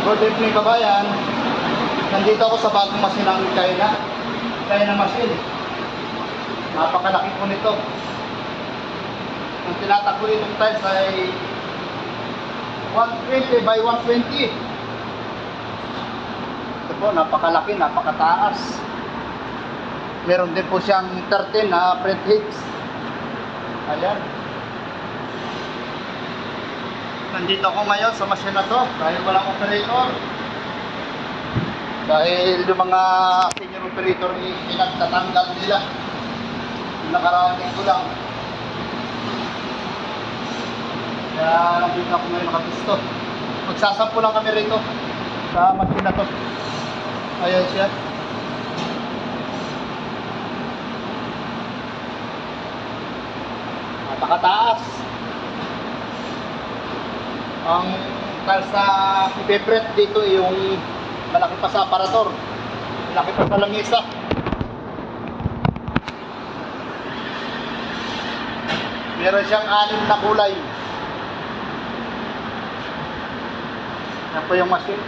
Good evening kabayan. Nandito ako sa bagong machine ng China machine. Napakalaki po nito. Ang tinatakbo itong tiles ay 120 by 120. Ito po, napakalaki, napakataas. Meron din po siyang 13 na print hits. Ayan. Nandito ako ngayon sa machine na to dahil walang operator. Dahil yung mga senior operator pinagtatanggal nila. Nakarating ko lang. Kaya nandito ako ngayon nakapisto. Magsasampo lang kami rito sa machine na to. Ayan siya. Napakataas. Ang tiles na ibe-print dito yung malaki pa sa aparator, malaki pa sa langisa. Meron siyang 6 na kulay. Yan po yung machine.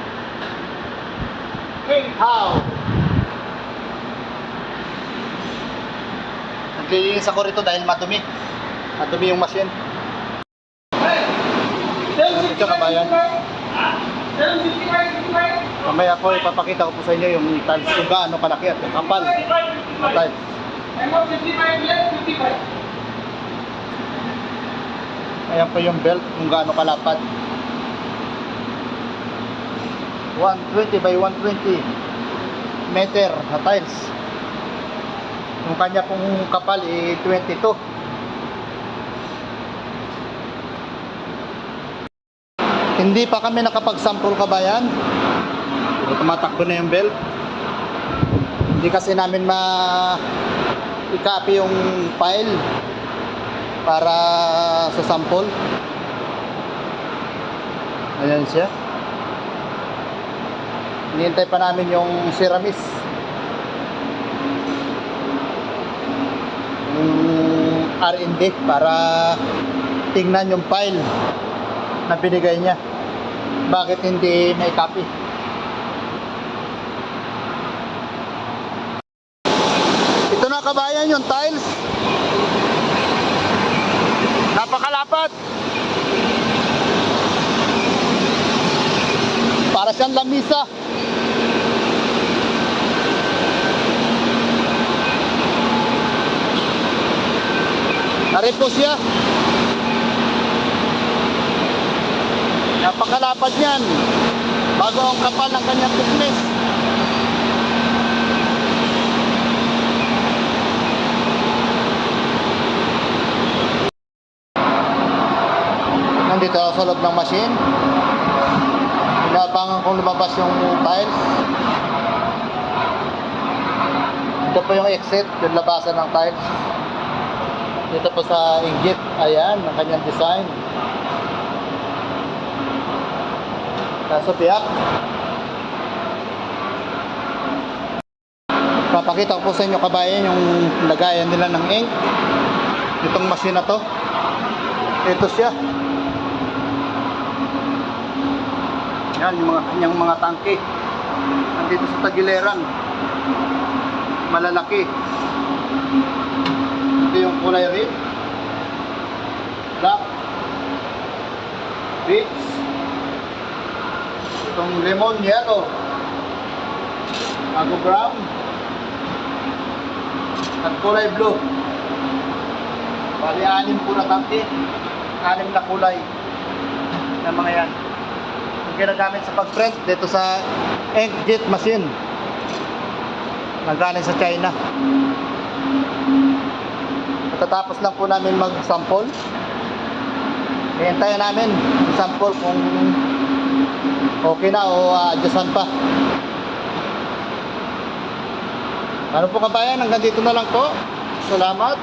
King How. Naglilinis ako rito dahil madumi yung machine. Ito kabayan. Mamaya po ipapakita ko po sa inyo yung tiles kung gaano kalaki at kapal na tiles. Ayan po yung belt kung gaano kalapad. 120 by 120 meter na tiles. Yung kanya pong kapal 22. Hindi pa kami nakapag-sample kabayan. Tumatakbo na yung belt. Hindi kasi namin i-copy yung file para sa sample. Ayan siya. Hinihintay pa namin yung Ceramis. Yung R&D para tingnan yung file na binigay niya. Bakit hindi may copy? Ito na kabayan yung tiles. Napakalapad. Para siyang lamisa. Narito siya. Napakalapad niyan. Bago ang kapal ng kanyang thickness. Nandito ako sa loob ng machine. Inabangan kong lumabas yung tiles. Ito po yung exit, yung labasan ng tiles. Dito po sa inggit, ayan, ang kanyang design. Kaso piyak. Papakita ko po sa inyo kabayan yung lagayan nila ng ink. Itong machine na to. Ito siya. Yan yung kanyang mga tangke. Nandito sa tagileran. Malalaki. Ito yung kulay red, black, beige. Itong lemon yellow, bago brown, at kulay blue. Bali 6 po na tangke, 6 na kulay na mga yan. Ang ginagamit sa pag-print dito sa inkjet machine, nagaling sa China. Tatapos lang po namin mag-sample. Hihintayin namin yung sample kung okay na o adjustan pa. Ano po kabayan, hanggang dito na lang po. Salamat.